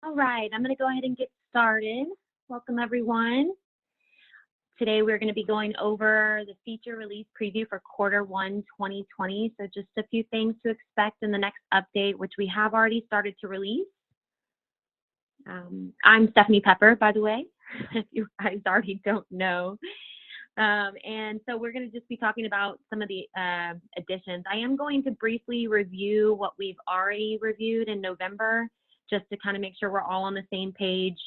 All right, I'm going to go ahead and get started. Welcome, everyone. Today, we're going to be going over the feature release preview for Q1 2020. So just a few things to expect in the next update, which we have already started to release. I'm Stephanie Pepper, by the way, if you guys already don't know. And so we're going to just be talking about some of the additions. I am going to briefly review what we've already reviewed in November, just to kind of make sure we're all on the same page.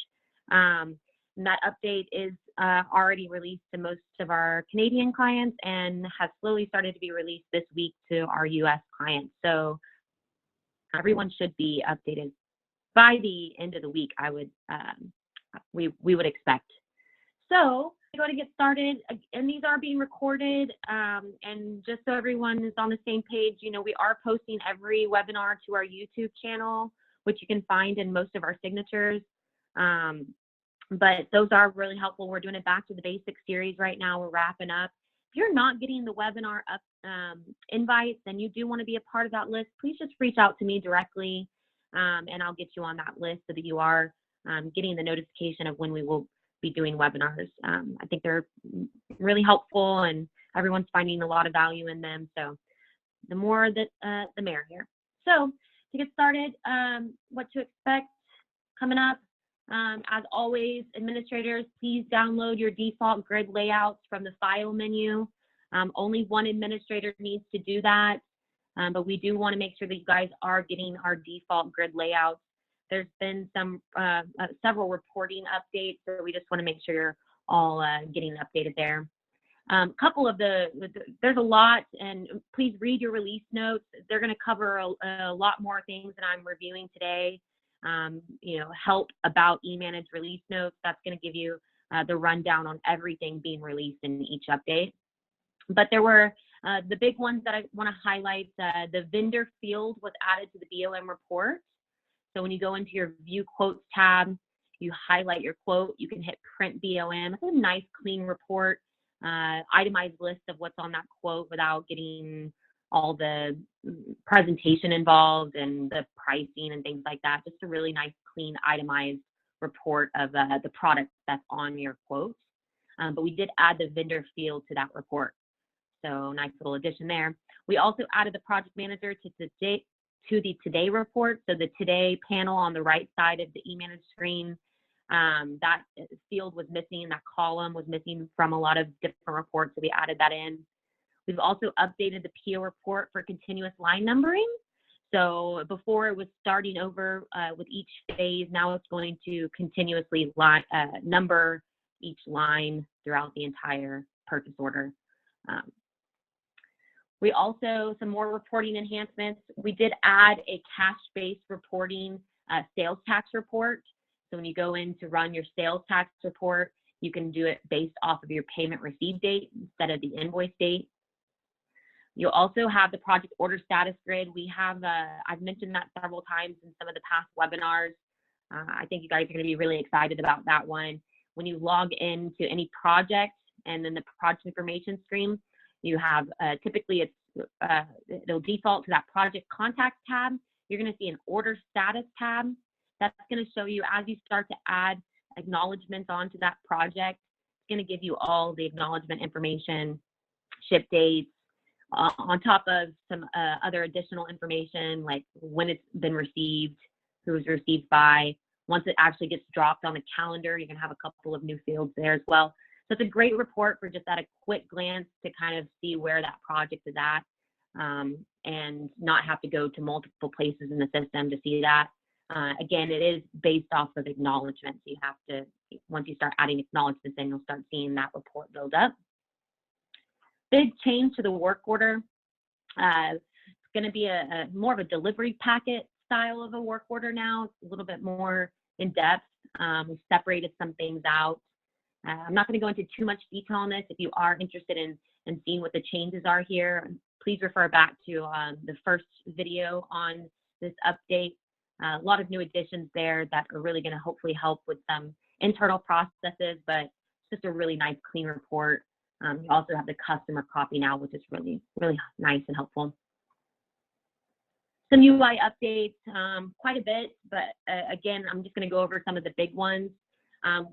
And that update is already released to most of our Canadian clients and has slowly started to be released this week to our US clients. So everyone should be updated by the end of the week, we would expect. So we're going to get started, and these are being recorded, and just so everyone is on the same page, we are posting every webinar to our YouTube channel, which you can find in most of our signatures. But those are really helpful. We're doing a Back to the Basics series right now. We're wrapping up. If you're not getting the webinar invites and you do want to be a part of that list, please just reach out to me directly, and I'll get you on that list so that you are getting the notification of when we will be doing webinars. I think they're really helpful and everyone's finding a lot of value in them. So the more that the merrier. So to get started, what to expect coming up. As always, administrators, please download your default grid layouts from the file menu. Only one administrator needs to do that, but we do want to make sure that you guys are getting our default grid layouts. There's been several reporting updates, so we just want to make sure you're all getting updated there. There's a lot, and please read your release notes. They're going to cover a lot more things than I'm reviewing today. Help about eManage release notes. That's going to give you the rundown on everything being released in each update. But there were the big ones that I want to highlight. The vendor field was added to the BOM report. So when you go into your View Quotes tab, you highlight your quote. You can hit Print BOM. It's a nice, clean report, itemized list of what's on that quote without getting all the presentation involved and the pricing and things like that. Just a really nice, clean, itemized report of the product that's on your quote. But we did add the vendor field to that report. So nice little addition there. We also added the project manager to the Today report. So the Today panel on the right side of the eManage screen, that field was missing, that column was missing from a lot of different reports, so we added that in. We've also updated the PO report for continuous line numbering. So before it was starting over with each phase, now it's going to continuously number each line throughout the entire purchase order. We also, some more reporting enhancements. We did add a cash-based reporting sales tax report. So when you go in to run your sales tax report, you can do it based off of your payment receipt date instead of the invoice date. You'll also have the project order status grid. We have, I've mentioned that several times in some of the past webinars. I think you guys are going to be really excited about that one. When you log into any project and then the project information screen, you have typically it'll default to that project contact tab. You're going to see an order status tab. That's going to show you as you start to add acknowledgments onto that project. It's going to give you all the acknowledgement information, ship dates, on top of some other additional information like when it's been received, who was received by. Once it actually gets dropped on the calendar, you're going to have a couple of new fields there as well. So it's a great report for just at a quick glance to kind of see where that project is at, and not have to go to multiple places in the system to see that. Again, it is based off of acknowledgements. You have to, once you start adding acknowledgements in, you'll start seeing that report build up. Big change to the work order. It's going to be a more of a delivery packet style of a work order now. It's a little bit more in depth. We've separated some things out. I'm not going to go into too much detail on this. If you are interested in seeing what the changes are here, please refer back to the first video on this update. A lot of new additions there that are really going to hopefully help with some internal processes, but it's just a really nice, clean report. You also have the customer copy now, which is really, really nice and helpful. Some UI updates, quite a bit, but again, I'm just going to go over some of the big ones.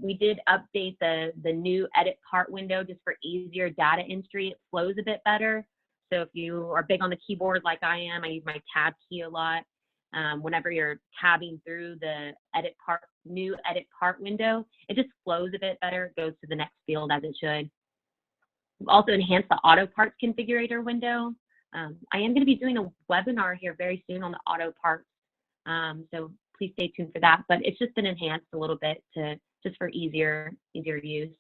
We did update the new edit part window just for easier data entry. It flows a bit better. So if you are big on the keyboard like I am, I use my tab key a lot. Whenever you're tabbing through the new edit part window, it just flows a bit better. It goes to the next field as it should. We've also enhanced the auto parts configurator window. I am going to be doing a webinar here very soon on the auto parts, so please stay tuned for that. But it's just been enhanced a little bit just for easier use.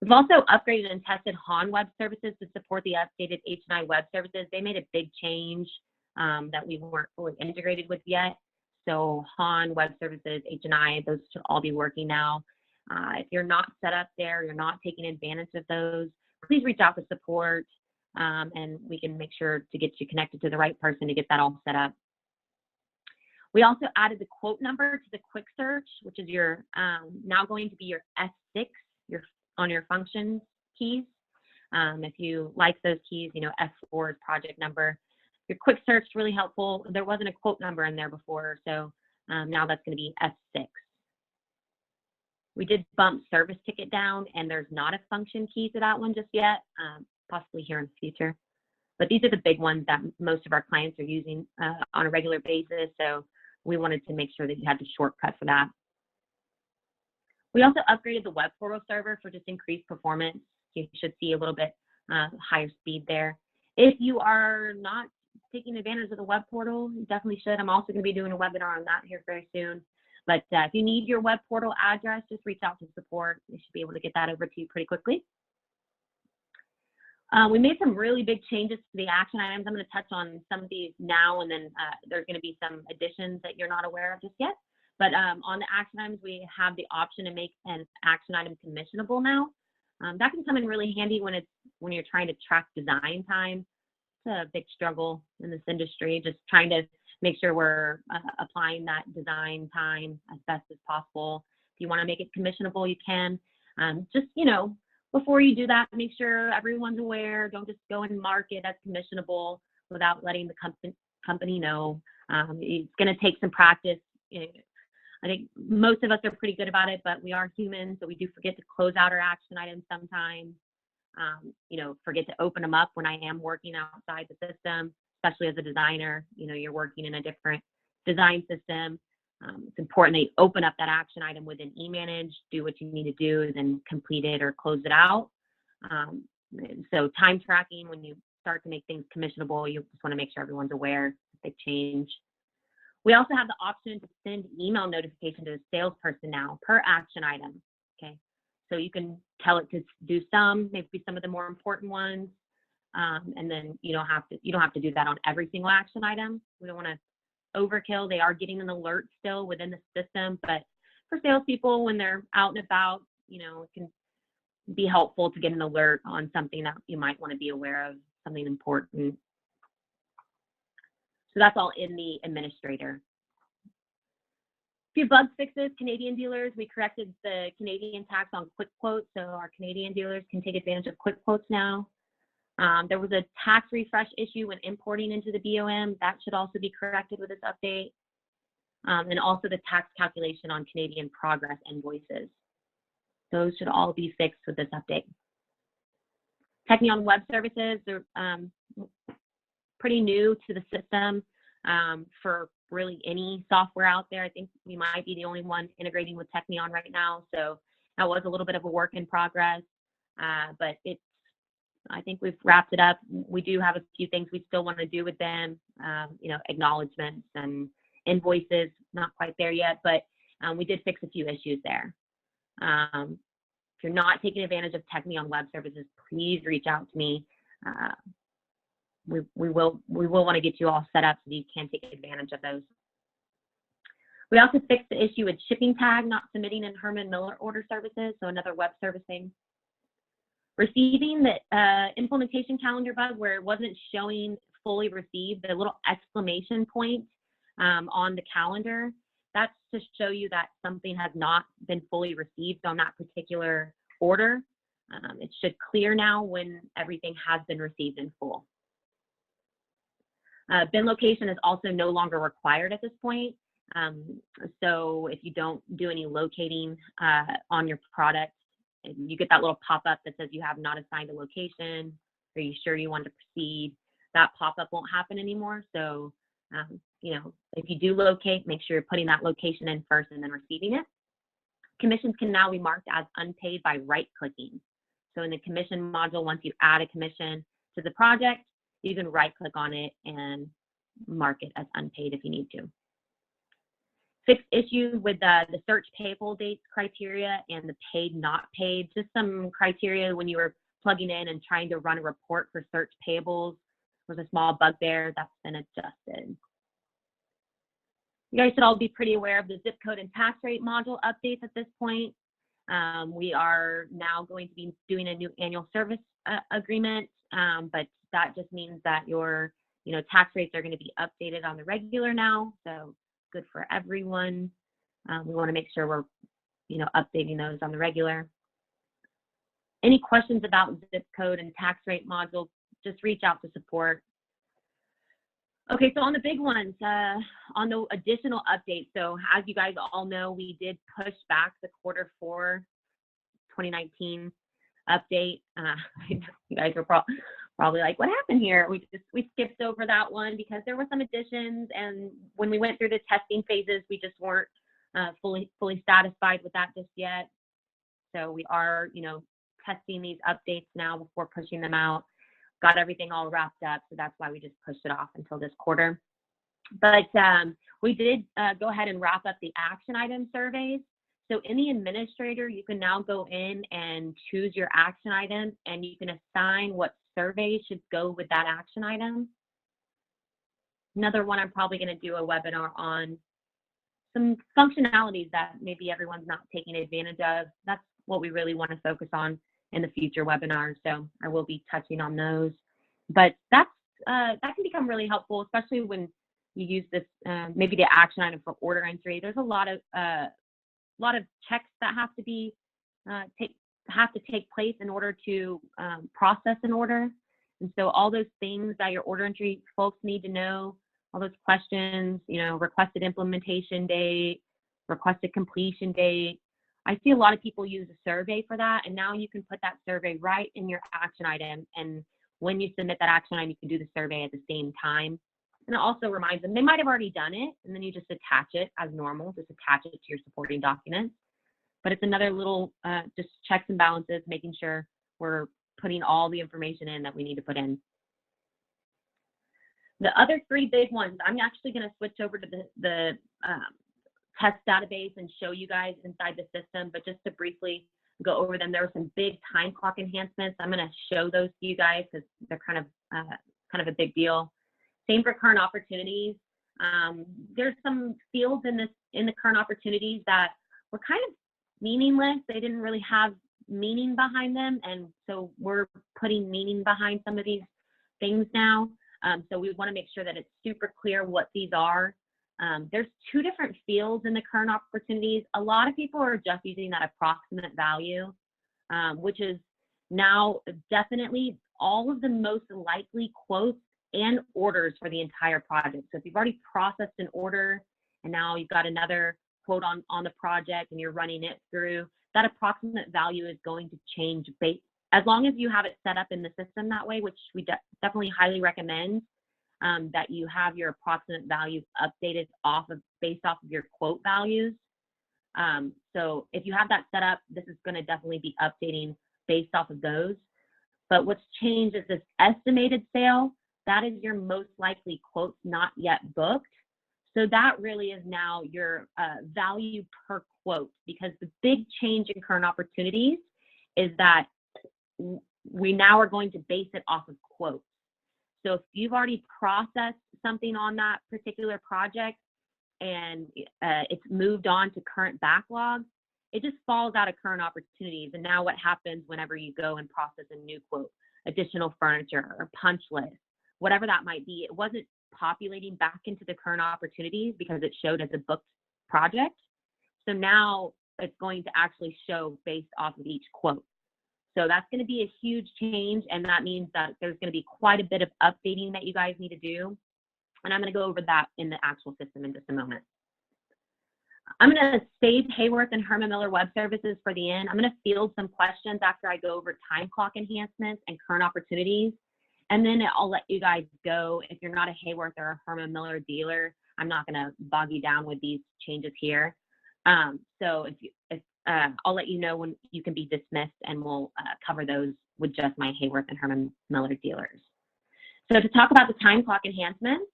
We've also upgraded and tested HAN web services to support the updated H&I web services. They made a big change that we weren't fully integrated with yet. So HAN web services, H&I, those should all be working now. If you're not set up there, you're not taking advantage of those, please reach out to support and we can make sure to get you connected to the right person to get that all set up. We also added the quote number to the quick search, which is your now going to be your F6 on your functions keys. If you like those keys, you know, F4 is project number. Your quick search is really helpful. There wasn't a quote number in there before, so now that's going to be F6. We did bump service ticket down, and there's not a function key to that one just yet, possibly here in the future. But these are the big ones that most of our clients are using on a regular basis, so we wanted to make sure that you had the shortcut for that. We also upgraded the web portal server for just increased performance. You should see a little bit higher speed there. If you are not taking advantage of the web portal, you definitely should. I'm also going to be doing a webinar on that here very soon. But if you need your web portal address, just reach out to support. We should be able to get that over to you pretty quickly. We made some really big changes to the action items. I'm going to touch on some of these now, and then there's going to be some additions that you're not aware of just yet. But on the action items, we have the option to make an action item commissionable now. That can come in really handy when you're trying to track design time. It's a big struggle in this industry, just trying to make sure we're applying that design time as best as possible. If you want to make it commissionable, you can. Just, you know, before you do that, make sure everyone's aware. Don't just go and mark it as commissionable without letting the company know. It's going to take some practice. I think most of us are pretty good about it, but we are human, so we do forget to close out our action items sometimes. You know, forget to open them up when I am working outside the system, especially as a designer. You know, you're working in a different design system. It's important that you open up that action item within eManage, do what you need to do, and then complete it or close it out. So time tracking, when you start to make things commissionable, you just want to make sure everyone's aware that they change. We also have the option to send email notification to the salesperson now per action item. Okay, so you can tell it to do some, maybe some of the more important ones, and then you don't have to do that on every single action item. We don't want to overkill. They are getting an alert still within the system, but for salespeople, when they're out and about, you know, it can be helpful to get an alert on something that you might want to be aware of, something important. So that's all in the administrator. A few bug fixes, Canadian dealers. We corrected the Canadian tax on quick quotes, so our Canadian dealers can take advantage of quick quotes now. There was a tax refresh issue when importing into the BOM. That should also be corrected with this update. And also the tax calculation on Canadian progress invoices. Those should all be fixed with this update. Technion Web Services, they're pretty new to the system for really any software out there. I think we might be the only one integrating with Technion right now. So that was a little bit of a work in progress, but I think we've wrapped it up. We do have a few things we still want to do with them, you know, acknowledgements and invoices, not quite there yet, but we did fix a few issues there. If you're not taking advantage of Technion Web Services, please reach out to me. We will want to get you all set up so you can take advantage of those. We also fixed the issue with shipping tag not submitting in Herman Miller order services, so another web servicing. Receiving the implementation calendar bug where it wasn't showing fully received, the little exclamation point on the calendar, that's to show you that something has not been fully received on that particular order. It should clear now when everything has been received in full. Bin location is also no longer required at this point. So if you don't do any locating on your product, you get that little pop-up that says you have not assigned a location. Are you sure you want to proceed? That pop-up won't happen anymore. So, you know, if you do locate, make sure you're putting that location in first and then receiving it. Commissions can now be marked as unpaid by right-clicking. So in the commission module, once you add a commission to the project, you can right-click on it and mark it as unpaid if you need to. Fixed issue with the search payable dates criteria and the paid not paid. Just some criteria when you were plugging in and trying to run a report for search payables. There's a small bug there that's been adjusted. You guys should all be pretty aware of the zip code and tax rate module updates at this point. We are now going to be doing a new annual service agreement, but that just means that your tax rates are going to be updated on the regular now. So good for everyone. We want to make sure we're updating those on the regular. Any questions about zip code and tax rate module, just reach out to support. Okay, so on the big ones, on the additional updates. So as you guys all know, we did push back the Q4 2019 update. You guys were probably like, what happened here? We skipped over that one because there were some additions, and when we went through the testing phases, we just weren't fully satisfied with that just yet. So we are, testing these updates now before pushing them out. Got everything all wrapped up, so that's why we just pushed it off until this quarter. But we did go ahead and wrap up the action item surveys. So in the administrator, you can now go in and choose your action item, and you can assign what survey should go with that action item. Another one, I'm probably going to do a webinar on some functionalities that maybe everyone's not taking advantage of. That's what we really want to focus on in the future webinars. So I will be touching on those. But that can become really helpful, especially when you use this, maybe the action item for order entry. There's a lot of checks that have to be take place in order to process an order. And so all those things that your order entry folks need to know, all those questions, requested implementation date, requested completion date. I see a lot of people use a survey for that, and now you can put that survey right in your action item. And when you submit that action item, you can do the survey at the same time. And it also reminds them, they might have already done it, and then you just attach it as normal, just attach it to your supporting documents. But it's another little just checks and balances, making sure we're putting all the information in that we need to put in. The other three big ones, I'm actually going to switch over to the test database and show you guys inside the system, but just to briefly go over them, there were some big time clock enhancements. I'm going to show those to you guys because they're kind of a big deal. Same for current opportunities. There's some fields in the current opportunities that were kind of meaningless. They didn't really have meaning behind them, and so we're putting meaning behind some of these things now. So we want to make sure that it's super clear what these are. There's two different fields in the current opportunities. A lot of people are just using that approximate value, which is now definitely all of the most likely quotes and orders for the entire project. So if you've already processed an order and now you've got another quote on the project and you're running it through, that approximate value is going to change as long as you have it set up in the system that way, which we definitely highly recommend. That you have your approximate value updated based off of your quote values. So if you have that set up, this is going to definitely be updating based off of those. But what's changed is this estimated sale. That is your most likely quotes not yet booked. So that really is now your value per quote, because the big change in current opportunities is that we now are going to base it off of quotes. So if you've already processed something on that particular project and it's moved on to current backlog, it just falls out of current opportunities. And now what happens whenever you go and process a new quote, additional furniture or punch list, whatever that might be, it wasn't populating back into the current opportunities because it showed as a booked project. So now it's going to actually show based off of each quote. So that's going to be a huge change, and that means that there's going to be quite a bit of updating that you guys need to do. And I'm going to go over that in the actual system in just a moment. I'm going to save Hayworth and Herman Miller Web Services for the end. I'm going to field some questions after I go over time clock enhancements and current opportunities. And then I'll let you guys go. If you're not a Hayworth or a Herman Miller dealer, I'm not going to bog you down with these changes here. So I'll let you know when you can be dismissed, and we'll cover those with just my Hayworth and Herman Miller dealers. So to talk about the time clock enhancements,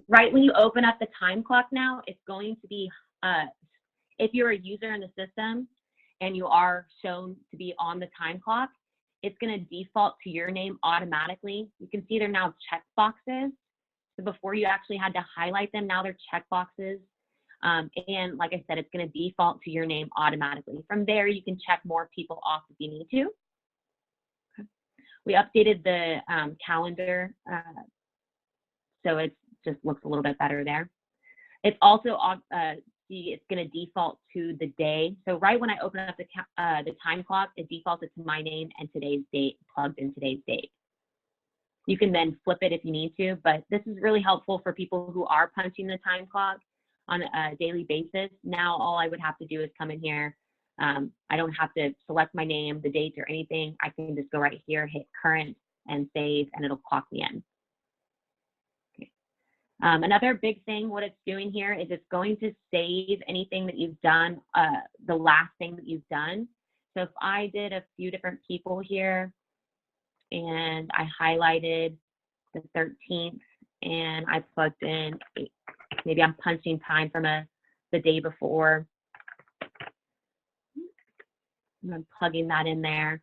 right when you open up the time clock now, it's going to be, if you're a user in the system and you are shown to be on the time clock, it's going to default to your name automatically. You can see they're now check boxes. So before you actually had to highlight them, now they're check boxes. And like I said, it's going to default to your name automatically. From there, you can check more people off if you need to. Okay. We updated the calendar, so it just looks a little bit better there. It's also, it's going to default to the day. So right when I open up the time clock, it defaulted to my name and today's date, plugged in today's date. You can then flip it if you need to, but this is really helpful for people who are punching the time clock on a daily basis. Now all I would have to do is come in here. I don't have to select my name, the date, or anything. I can just go right here, hit current, and save, and it'll clock me in. Okay. Another big thing, what it's doing here is it's going to save anything that you've done, the last thing that you've done. So if I did a few different people here, and I highlighted the 13th, and I plugged in, maybe I'm punching time from the day before. I'm plugging that in there.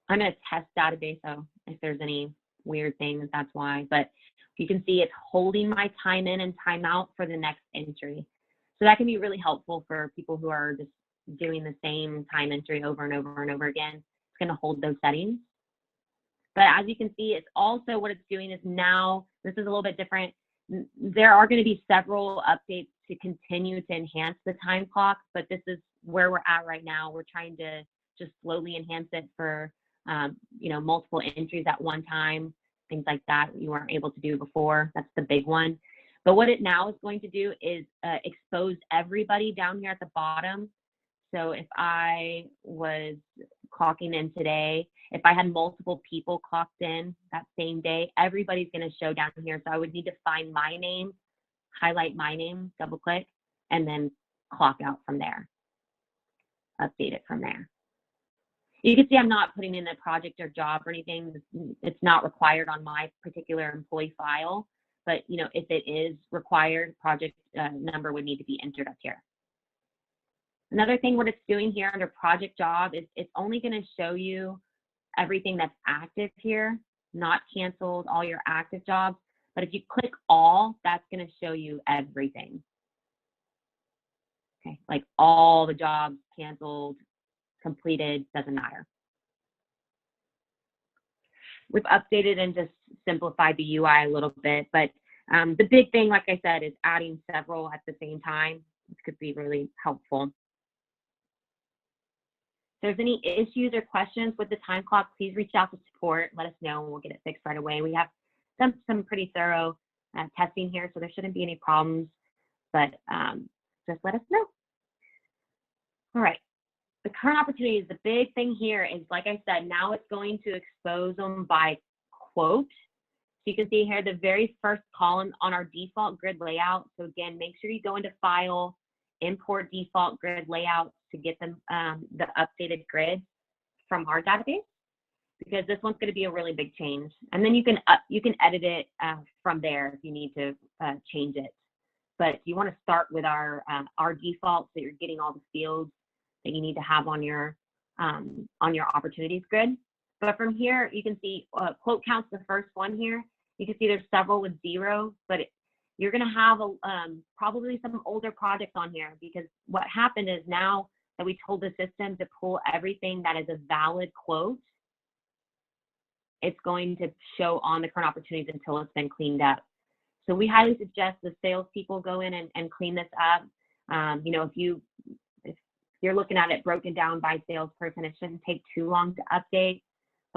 I'm in a test database, so if there's any weird things, that's why. But you can see it's holding my time in and time out for the next entry. So that can be really helpful for people who are just doing the same time entry over and over and over again. It's going to hold those settings. But as you can see, it's also what it's doing is now, this is a little bit different. There are going to be several updates to continue to enhance the time clock, but this is where we're at right now. We're trying to just slowly enhance it for, multiple entries at one time, things like that you weren't able to do before. That's the big one. But what it now is going to do is expose everybody down here at the bottom. So if I was clocking in today, if I had multiple people clocked in that same day, everybody's going to show down here. So I would need to find my name, highlight my name, double click, and then clock out from there. Update it from there. You can see I'm not putting in a project or job or anything. It's not required on my particular employee file, but if it is required, project number would need to be entered up here. Another thing what it's doing here under project job is it's only going to show you everything that's active here, not canceled, all your active jobs. But if you click all, that's going to show you everything. Okay, like all the jobs canceled, completed, doesn't matter. We've updated and just simplified the UI a little bit, but the big thing, like I said, is adding several at the same time. This could be really helpful. If there's any issues or questions with the time clock, please reach out to support. Let us know and we'll get it fixed right away. We have done some pretty thorough testing here, so there shouldn't be any problems, but just let us know. All right. The current opportunities, the big thing here is, like I said, now it's going to expose them by quote. So you can see here the very first column on our default grid layout. So again, make sure you go into File, Import Default Grid Layout to get them the updated grid from our database, because this one's going to be a really big change. And then you can edit it from there if you need to change it. But you want to start with our default, so you're getting all the fields that you need to have on your opportunities grid. But from here, you can see quote count's the first one here. You can see there's several with 0, but you're going to have probably some older projects on here, because what happened is now that we told the system to pull everything that is a valid quote, it's going to show on the current opportunities until it's been cleaned up. So we highly suggest the salespeople go in and clean this up. If you're looking at it broken down by salesperson, it shouldn't take too long to update.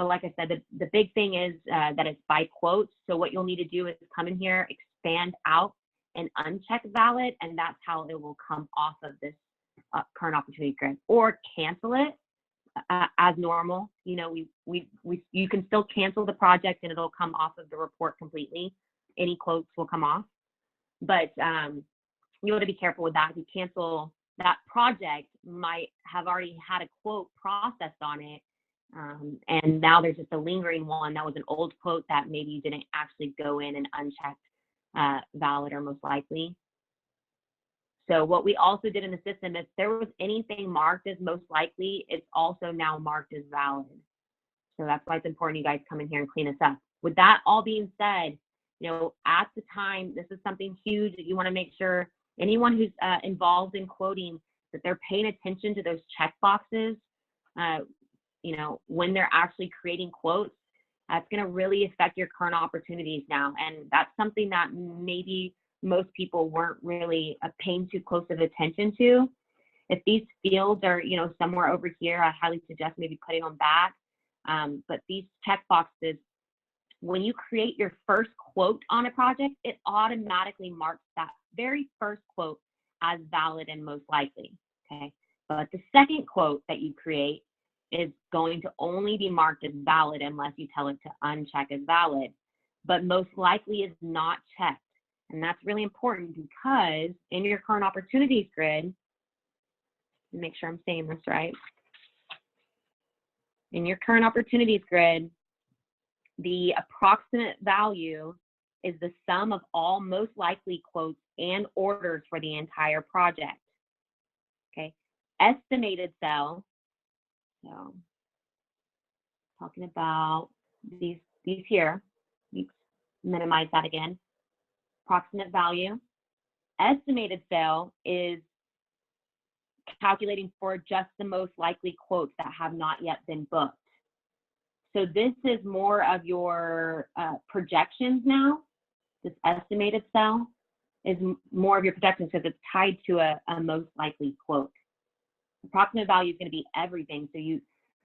But like I said, the big thing is that it's by quotes. So what you'll need to do is come in here, expand out, and uncheck valid, and that's how it will come off of this current opportunity grid, or cancel it as normal. You know, you can still cancel the project and it'll come off of the report completely. Any quotes will come off, but you want to be careful with that. If you cancel that project, might have already had a quote processed on it, and now there's just a lingering one that was an old quote that maybe you didn't actually go in and uncheck valid or most likely. So what we also did in the system, if there was anything marked as most likely, it's also now marked as valid. So that's why it's important you guys come in here and clean this up. With that all being said, you know, at the time, this is something huge that you want to make sure anyone who's involved in quoting, that they're paying attention to those check boxes, you know, when they're actually creating quotes. That's going to really affect your current opportunities now. And that's something that maybe most people weren't really paying too close of attention to. If these fields are, you know, somewhere over here, I highly suggest maybe putting them back. But these check boxes, when you create your first quote on a project, it automatically marks that very first quote as valid and most likely, okay? But the second quote that you create is going to only be marked as valid unless you tell it to uncheck as valid, but most likely is not checked. And that's really important because in your current opportunities grid, make sure I'm saying this right. In your current opportunities grid, the approximate value is the sum of all most likely quotes and orders for the entire project. Okay, estimated sell. So, talking about these here. Let's minimize that again. Approximate value. Estimated sale is calculating for just the most likely quotes that have not yet been booked. So this is more of your projections now. This estimated sale is more of your projections because it's tied to a most likely quote. Approximate value is going to be everything. So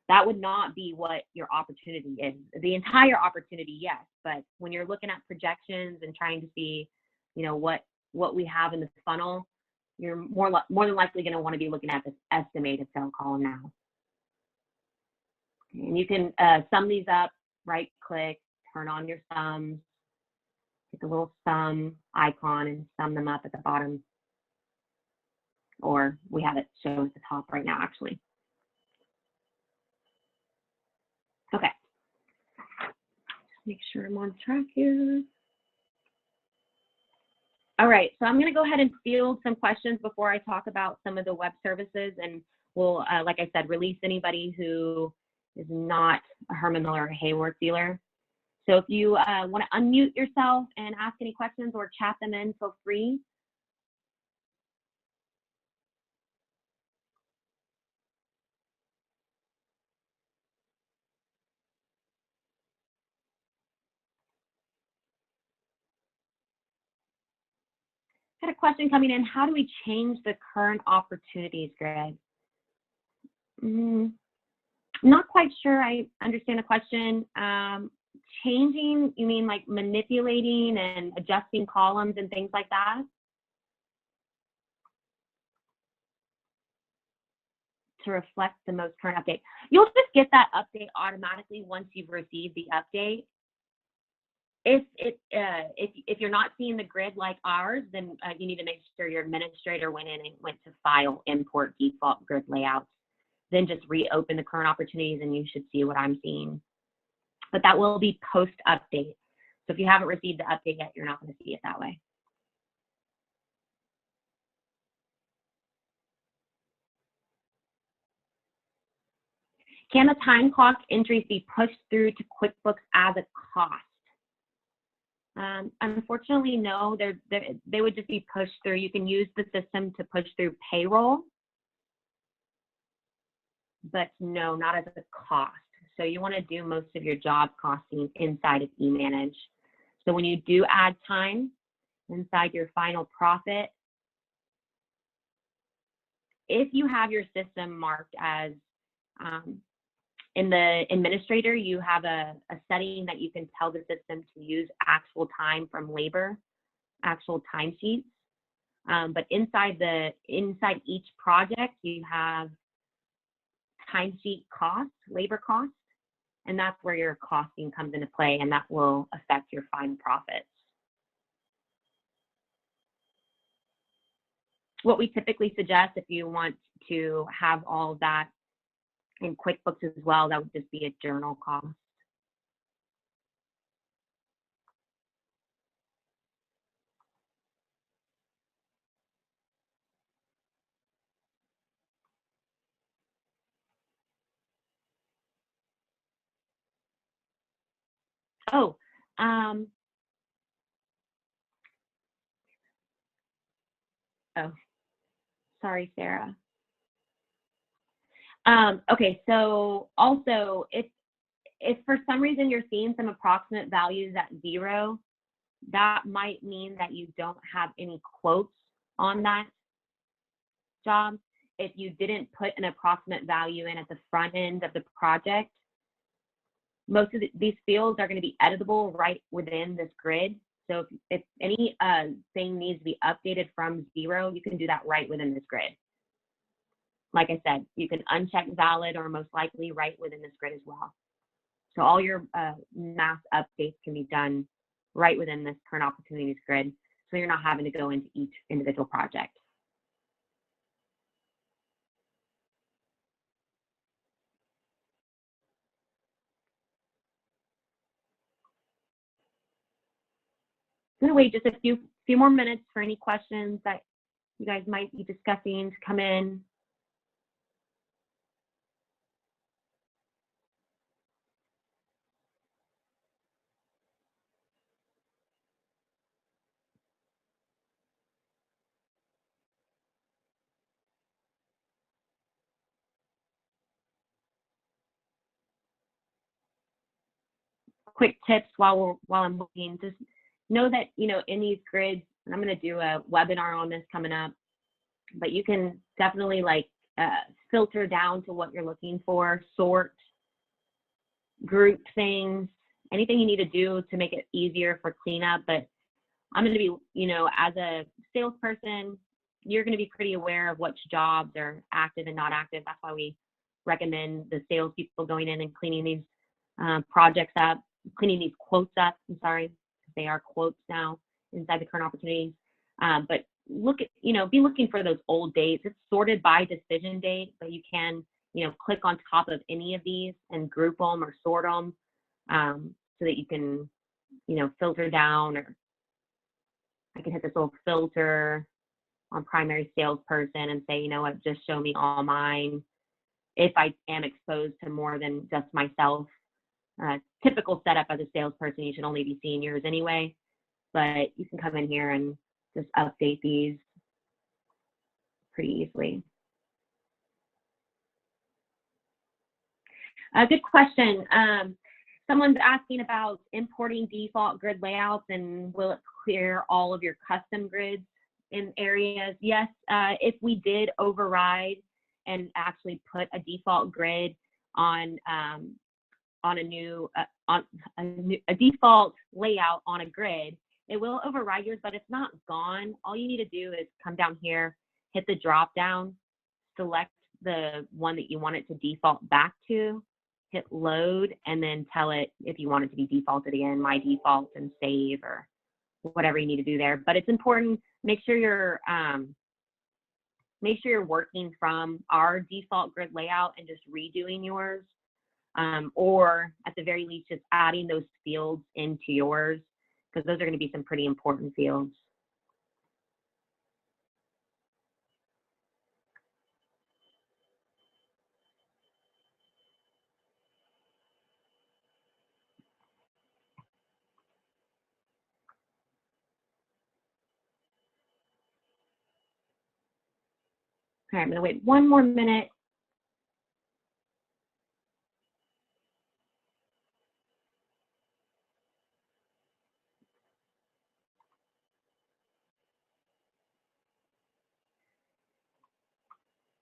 that would not be what your opportunity is. The entire opportunity, yes, but when you're looking at projections and trying to see, you know, what we have in the funnel, you're more than likely going to want to be looking at this estimated sale column now. And you can sum these up, right click, turn on your sums, hit the little sum icon and sum them up at the bottom. Or we have it show at the top right now, actually. Okay. Make sure I'm on track here. All right, so I'm going to go ahead and field some questions before I talk about some of the web services, and we'll, like I said, release anybody who is not a Herman Miller or Hayworth dealer. So if you want to unmute yourself and ask any questions or chat them in, feel free. Got a question coming in. How do we change the current opportunities grid? Not quite sure I understand the question. Changing, you mean like manipulating and adjusting columns and things like that? To reflect the most current update. You'll just get that update automatically once you've received the update. If you're not seeing the grid like ours, then you need to make sure your administrator went in and went to File, Import Default Grid Layouts. Then just reopen the current opportunities and you should see what I'm seeing. But that will be post-update. So if you haven't received the update yet, you're not going to see it that way. Can the time clock entries be pushed through to QuickBooks as a cost? Unfortunately, no. They would just be pushed through. You can use the system to push through payroll, but no, not as a cost. So you want to do most of your job costing inside of eManage. So when you do add time inside your final profit, if you have your system marked as In the administrator, you have a setting that you can tell the system to use actual time from labor, actual timesheets. But inside each project, you have timesheet cost, labor cost, and that's where your costing comes into play, and that will affect your fine profits. What we typically suggest, if you want to have all of that in QuickBooks as well, that would just be a journal cost. Oh, oh, sorry, Sarah. Okay, so also, if for some reason you're seeing some approximate values at 0, that might mean that you don't have any quotes on that job. If you didn't put an approximate value in at the front end of the project, most of these fields are going to be editable right within this grid. So if any thing needs to be updated from 0, you can do that right within this grid. Like I said, you can uncheck valid or most likely right within this grid as well. So all your mass updates can be done right within this current opportunities grid, so you're not having to go into each individual project. I'm going to wait just a few more minutes for any questions that you guys might be discussing to come in. Quick tips while I'm looking. Just know that, you know, in these grids, and I'm going to do a webinar on this coming up, but you can definitely like filter down to what you're looking for, sort, group things, anything you need to do to make it easier for cleanup. But I'm going to be, you know, as a salesperson, you're going to be pretty aware of which jobs are active and not active. That's why we recommend the salespeople going in and cleaning these projects up, cleaning these quotes up. I'm sorry, they are quotes now inside the current opportunities. But look at, you know, be looking for those old dates. It's sorted by decision date, but you can, you know, click on top of any of these and group them or sort them so that you can, you know, filter down. Or I can hit this little filter on primary salesperson and say, you know what, just show me all mine if I am exposed to more than just myself. Typical setup as a salesperson, you should only be seeing yours anyway, but you can come in here and just update these pretty easily. Good question. Someone's asking about importing default grid layouts and will it clear all of your custom grids in areas? Yes, if we did override and actually put a default grid on a default layout on a grid, it will override yours, but it's not gone. All you need to do is come down here, hit the drop down, select the one that you want it to default back to, hit load, and then tell it if you want it to be defaulted again, my default, and save or whatever you need to do there. But it's important, make sure you're working from our default grid layout and just redoing yours, or at the very least just adding those fields into yours, because those are going to be some pretty important fields. All right, I'm going to wait one more minute.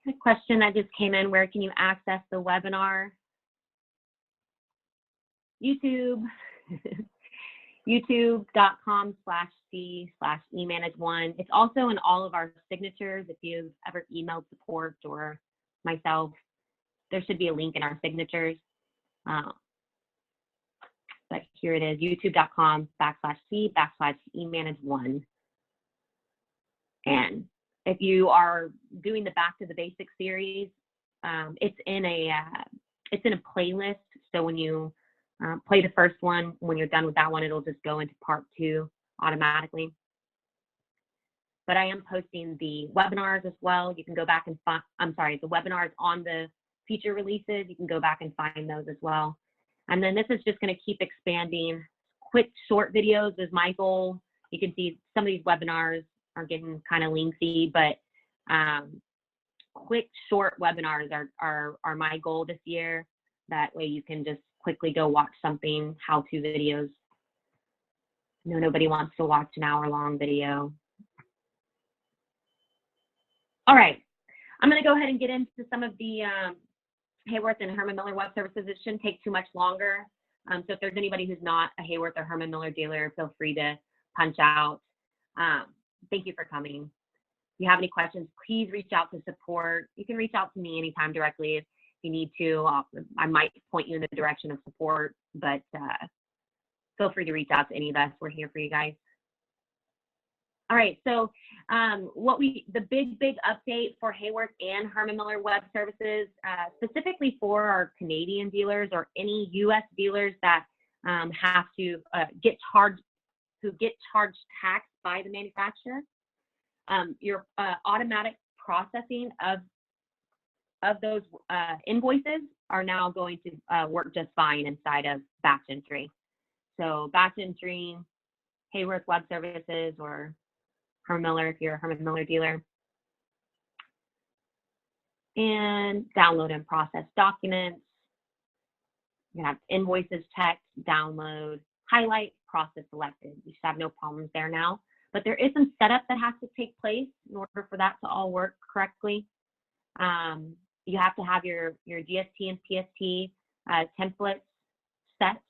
A question that just came in, where can you access the webinar? YouTube, youtube.com/c/emanage1. It's also in all of our signatures. If you've ever emailed support or myself, there should be a link in our signatures. But here it is, youtube.com/c/emanage1. And if you are doing the Back to the Basics series, it's in a playlist. So when you play the first one, when you're done with that one, it'll just go into part 2 automatically. But I am posting the webinars as well. You can go back and find, the webinars on the feature releases. You can go back and find those as well. And then this is just going to keep expanding. Quick, short videos is my goal. You can see some of these webinars are getting kind of lengthy, but quick, short webinars are my goal this year. That way you can just quickly go watch something, how-to videos. No, nobody wants to watch an hour-long video. All right, I'm going to go ahead and get into some of the Hayworth and Herman Miller web services. It shouldn't take too much longer. So if there's anybody who's not a Hayworth or Herman Miller dealer, feel free to punch out. Thank you for coming. If you have any questions, please reach out to support. You can reach out to me anytime directly if you need to. I might point you in the direction of support, but feel free to reach out to any of us. We're here for you guys. All right, so the big update for Hayworth and Herman Miller Web Services, specifically for our Canadian dealers or any U.S. dealers that have to get charged tax by the manufacturer. Your automatic processing of those invoices are now going to work just fine inside of batch entry. So batch entry, Hayworth Web Services, or Herman Miller if you're a Herman Miller dealer. And download and process documents. You can have invoices checked, download, highlight, process selected. You should have no problems there now. But there is some setup that has to take place in order for that to all work correctly. You have to have your GST and PST templates set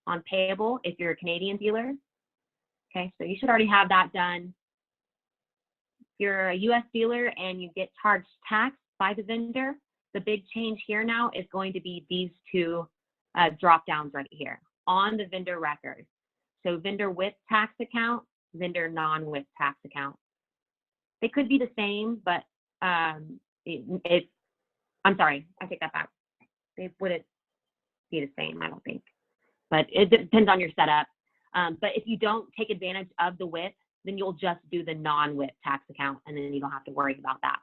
on payable if you're a Canadian dealer. Okay, so you should already have that done. If you're a US dealer and you get charged tax by the vendor, the big change here now is going to be these two drop downs right here on the vendor record. So vendor with tax account, vendor non-with tax account. They could be the same, but I'm sorry, I take that back. They wouldn't be the same, I don't think. But it depends on your setup. But if you don't take advantage of the with, then you'll just do the non-with tax account, and then you don't have to worry about that.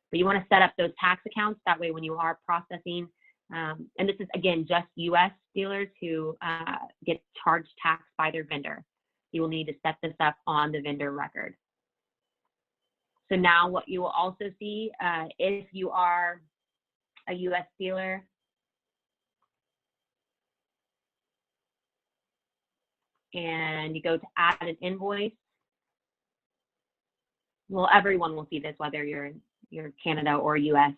But you want to set up those tax accounts. That way when you are processing, and this is, again, just U.S. dealers who get charged tax by their vendor. You will need to set this up on the vendor record. So now what you will also see, if you are a U.S. dealer, and you go to add an invoice, well, everyone will see this, whether you're Canada or U.S.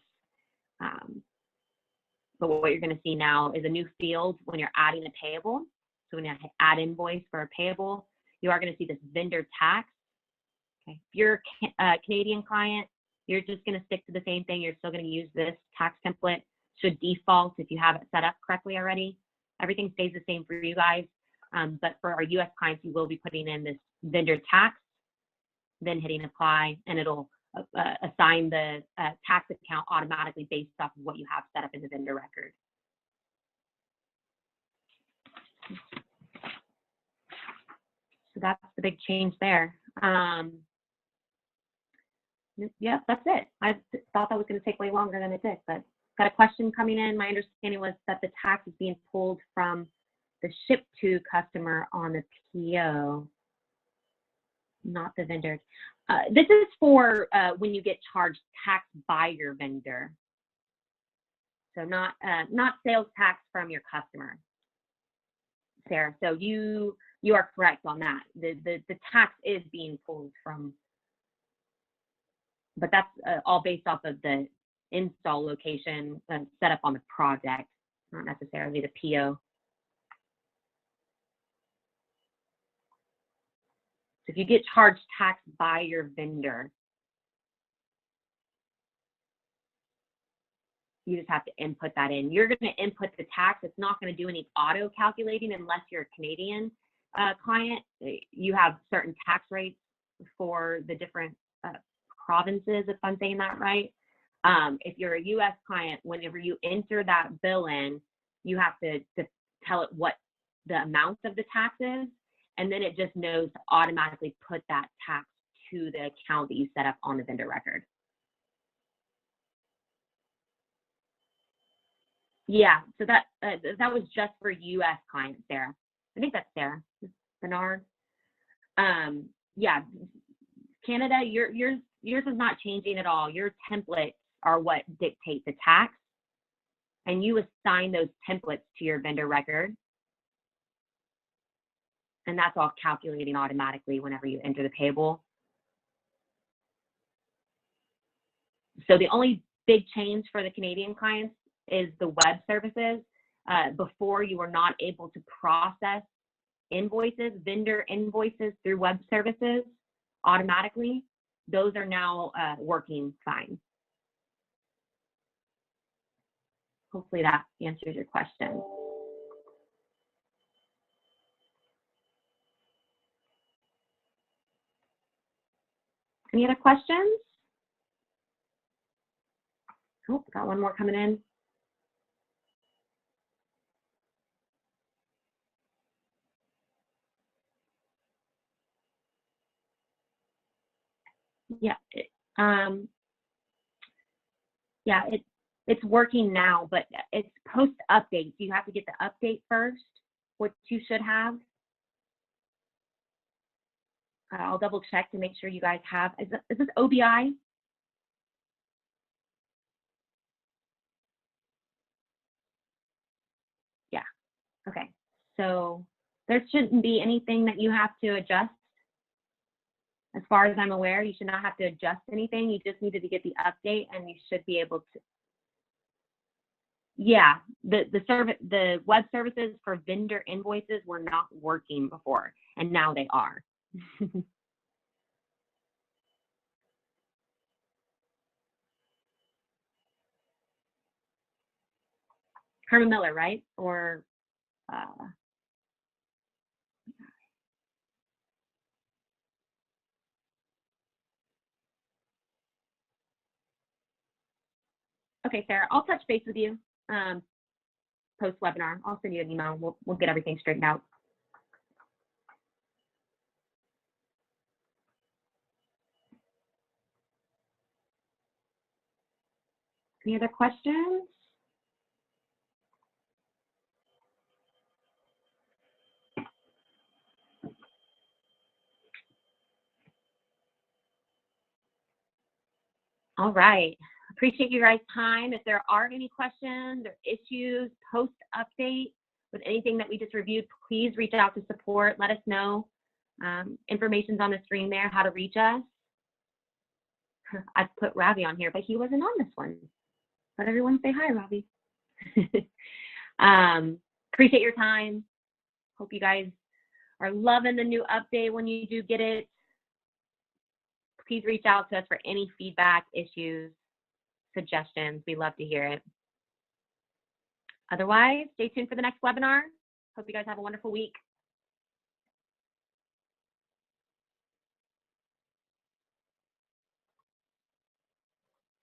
But what you're going to see now is a new field when you're adding a payable. So when you add invoice for a payable, you are going to see this vendor tax. Okay. If you're a Canadian client, you're just going to stick to the same thing. You're still going to use this tax template. Should default if you have it set up correctly already. Everything stays the same for you guys. But for our US clients, you will be putting in this vendor tax, then hitting apply, and it'll assign the tax account automatically based off of what you have set up in the vendor record. So that's the big change there. Yeah, that's it. I thought that was going to take way longer than it did, but got a question coming in. My understanding was that the tax is being pulled from the ship to customer on the PO, not the vendor. This is for when you get charged tax by your vendor. So not sales tax from your customer, Sarah. So you are correct on that. The tax is being pulled from, but that's all based off of the install location set up on the project, not necessarily the PO. If you get charged tax by your vendor, you just have to input that in. You're going to input the tax. It's not going to do any auto calculating unless you're a Canadian client. You have certain tax rates for the different provinces, if I'm saying that right. If you're a U.S. client, whenever you enter that bill in, you have to tell it what the amount of the tax is, and then it just knows to automatically put that tax to the account that you set up on the vendor record. Yeah, so that was just for U.S. clients, Sarah. I think that's Sarah. Bernard. Yeah, Canada, yours is not changing at all. Your templates are what dictate the tax, and you assign those templates to your vendor record, and that's all calculating automatically whenever you enter the payable. So the only big change for the Canadian clients is the web services. Before, you were not able to process invoices, vendor invoices through web services automatically. Those are now working fine. Hopefully that answers your question. Any other questions? Oh, got one more coming in. Yeah, it's working now, but it's post updates. You have to get the update first, which you should have. I'll double check to make sure you guys have. Is this OBI? Yeah. Okay. So there shouldn't be anything that you have to adjust. As far as I'm aware, you should not have to adjust anything. You just needed to get the update, and you should be able to. Yeah, the web services for vendor invoices were not working before, and now they are. Herman Miller, right? Or okay, Sarah, I'll touch base with you post webinar. I'll send you an email. We'll get everything straightened out. Any other questions? All right. Appreciate you guys' time. If there are any questions or issues post update with anything that we just reviewed, please reach out to support. Let us know. Information's on the screen there, how to reach us. I've put Ravi on here, but he wasn't on this one. Let everyone say hi, Ravi. Appreciate your time. Hope you guys are loving the new update when you do get it. Please reach out to us for any feedback, issues, suggestions. We love to hear it. Otherwise, stay tuned for the next webinar. Hope you guys have a wonderful week.